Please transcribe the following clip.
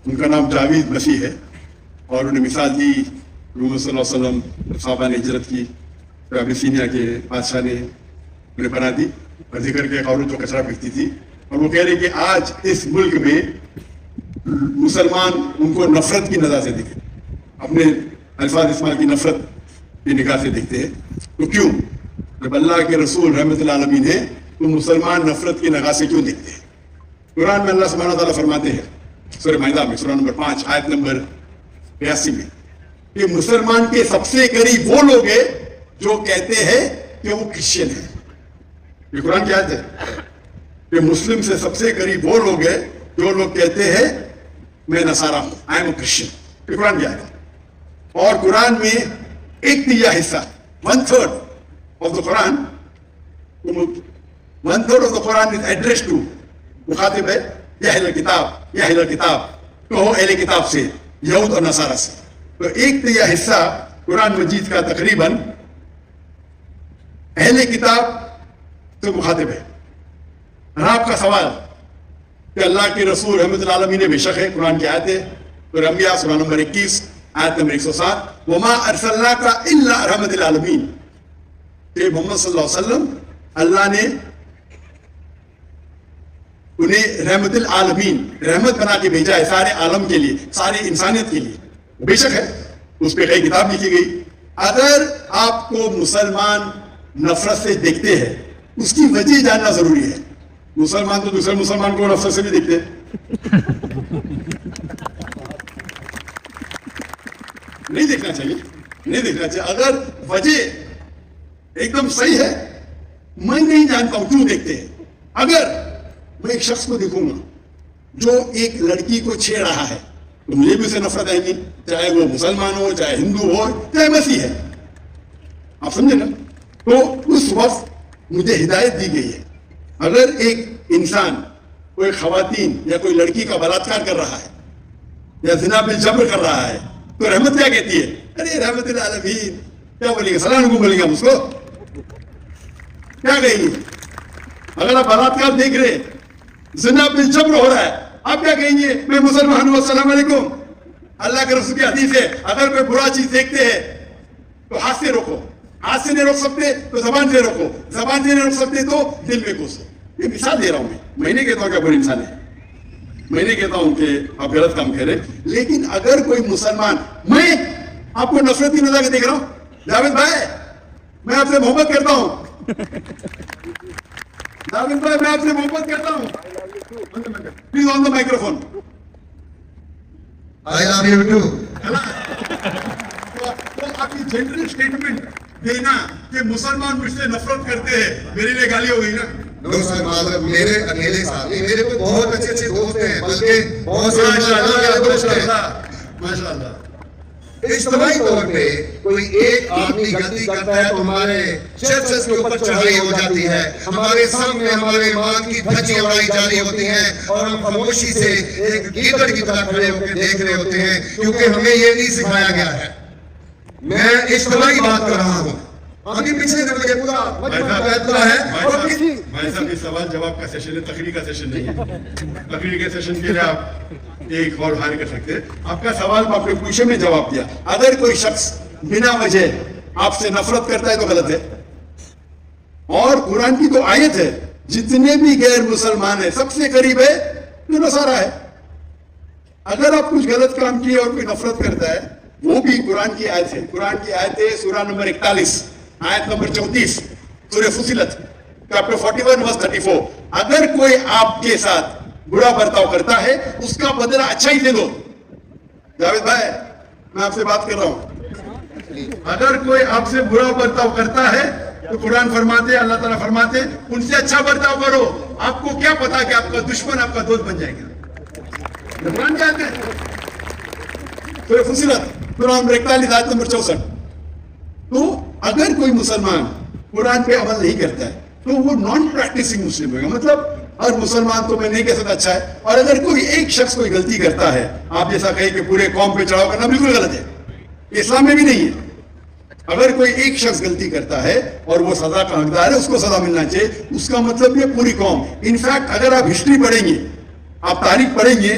ان کا نام جاوید مسیح ہے اور انہیں مثال دی محمد صلی اللہ علیہ وسلم صحابہ نے ہجرت کی تو ابسینیا کے بادشاہ نے انہیں بنا دی اور ذکر کے ایک عورت جو کچرا پھینکتی تھی اور وہ کہہ رہے کہ آج اس ملک میں مسلمان ان کو نفرت کی نظر سے دیکھتے اپنے الفاظ اسماعیل کی نفرت کی نگاہ سے دیکھتے ہیں تو کیوں جب اللہ کے رسول رحمت اللہ عالمین ہے تو مسلمان نفرت کی نگاہ سے کیوں دیکھتے ہیں؟ قرآن میں اللہ سبحانہ تعالیٰ فرماتے ہیں سورہ مائدہ میں سورہ نمبر 5 آیت نمبر 82 میں کہ مسلمان کے سب سے قریب وہ لوگ ہیں جو کہتے ہیں کہ وہ کرسچن ہیں. یہ قرآن کی آیت ہے کہ مسلم سے سب سے قریب وہ لوگ ہیں جو لوگ کہتے ہیں میں نصارہ ہوں, آئی ایم اے کرسچن. یہ قرآن کی آیت ہے. اور قرآن میں 1/3 حصہ 1/3 of the Quran 1/3 of the Quran is addressed to مخاطب ہے یا اہل کتاب یا اہل کتاب کہو اہل کتاب سے یہود اور نصارہ سے. تو 1/3 حصہ قرآن مجید کا تقریباً اہل کتاب سے مخاطب ہے. اور آپ کا سوال کہ اللہ کے رسول رحمت اللہ عالمین بے شک ہے, قرآن کی آیت ہے سورہ انبیاء سورہ نمبر 21 آیت نمبر 107 وما ارسلناک الا رحمت للعالمین کہ محمد صلی اللہ علیہ وسلم اللہ نے انہیں رحمت العالمین رحمت بنا کے بھیجا ہے سارے عالم کے لیے, ساری انسانیت کے لیے. بے شک ہے اس پہ کئی کتاب لکھی گئی. اگر آپ کو مسلمان نفرت سے دیکھتے ہیں اس کی وجہ جاننا ضروری ہے. مسلمان تو دوسرے مسلمان کو نفرت سے بھی دیکھتے نہیں دیکھنا چاہیے, نہیں دیکھنا چاہیے. اگر وجہ ایک دم صحیح ہے میں نہیں جانتا ہوں کیوں دیکھتے ہیں. اگر میں ایک شخص کو دیکھوں گا جو ایک لڑکی کو چھیڑ رہا ہے تو مجھے بھی اسے نفرت آئے گی, چاہے وہ مسلمان ہو, چاہے ہندو ہو, چاہے مسیح ہے. آپ سمجھے نا؟ تو اس وقت مجھے ہدایت دی گئی ہے اگر ایک انسان کوئی خواتین یا کوئی لڑکی کا بلاತ್ಕಾರ کر رہا ہے یا زنا بالجبر کر رہا ہے تو رحمت کیا کہتی ہے؟ ارے رحمت العالمین. کیا بولیں گے؟ سلام علیکم بولیں گے ہم اس کو؟ کیا کہیں گے؟ اگر آپ بلاತ್ಕಾರ دیکھ رہے زنا بالجبر ہو رہا ہے آپ کیا کہیں گے؟ میں مسلمان ہوں السلام علیکم. اللہ کے رسول کی حدیث ہے اگر کوئی برا چیز دیکھتے ہیں تو ہاتھ سے روکو, ہاتھ سے نہیں روک سکتے تو زبان سے روکو, زبان سے نہیں روک سکتے تو دل میں گھسو. یہ مثال دے رہا ہوں میں نہیں کہتا ہوں کہ بری انسان ہے, میں نہیں کہتا ہوں کہ آپ غلط کام کر رہے, لیکن اگر کوئی مسلمان, میں آپ کو نفرت کی نظر سے دیکھ رہا ہوں جاوید بھائی میں آپ سے محبت کرتا ہوں, جاوید بھائی میں آپ سے محبت کرتا ہوں, please on the microphone. I love you too. تو آپ کی جنرل اسٹیٹمنٹ دینا کہ مسلمان مجھ سے نفرت کرتے ہیں میرے لیے گالی ہو گئی نا. میرے اکیلے ساتھی, میرے کو بہت اچھے اچھے دوست ہیں, بلکہ بہت سے دوست ہیں. ماشاءاللہ. اجتماعی طور پہ کوئی ایک آدمی غلطی کرتا ہے تو ہمارے چرچز کے اوپر چڑھائی ہو جاتی ہے, ہمارے سامنے ہمارے ایمان کی دھجیاں اڑائی جا رہی ہوتی ہیں اور ہم خاموشی سے ایک گیدڑ کی طرح کھڑے ہو کے دیکھ رہے ہوتے ہیں کیونکہ ہمیں یہ نہیں سکھایا گیا ہے. میں اجتماعی بات کر رہا ہوں. ابھی پچھلے دن مجھے پورا مجمع ہے اور بھائی صاحب یہ سوال جواب کا سیشن ہے, تقریر کا سیشن نہیں ہے. تقریر کے سیشن کے لیے آپ ایک اور حال کر سکتے ہیں. آپ کا سوال آپ نے پوچھے میں جواب دیا. اگر کوئی شخص بنا وجہ آپ سے نفرت کرتا ہے تو غلط ہے. اور قرآن کی تو آیت ہے جتنے بھی غیر مسلمان ہیں سب سے قریب ہے جو نصارہ ہے. اگر آپ کچھ غلط کام کیے اور کوئی نفرت کرتا ہے وہ بھی قرآن کی آیت ہے. قرآن کی آیت ہے سورہ نمبر 41 آیت نمبر 34 سورہ فصلت چیپٹر 41 ورس 34. اگر کوئی آپ کے ساتھ برا برتاؤ کرتا ہے اس کا بدلہ اچھا ہی دے دو. جاوید بھائی میں آپ سے بات کر رہا ہوں. اگر کوئی آپ سے برا برتاؤ کرتا ہے تو قرآن فرماتے, اللہ تعالیٰ فرماتے ان سے اچھا برتاؤ کرو. آپ کو کیا پتا کہ آپ کا دشمن آپ کا دوست بن جائے گا. قرآن کہتے ہیں سورہ فصلت قرآن 41 آیت نمبر 64. تو اگر کوئی مسلمان قرآن پہ عمل نہیں کرتا ہے تو وہ نان پریکٹسنگ مسلم ہوگا. مطلب ہر مسلمان تو میں نہیں کہہ سکتا اچھا ہے. اور اگر کوئی ایک شخص کوئی غلطی کرتا ہے, آپ جیسا کہیں کہ پورے قوم پہ چڑھاؤ کرنا بالکل غلط ہے, اسلام میں بھی نہیں ہے. اگر کوئی ایک شخص غلطی کرتا ہے اور وہ سزا کا حقدار ہے اس کو سزا ملنا چاہیے. اس کا مطلب یہ پوری قوم. انفیکٹ اگر آپ ہسٹری پڑھیں گے, آپ تاریخ پڑھیں گے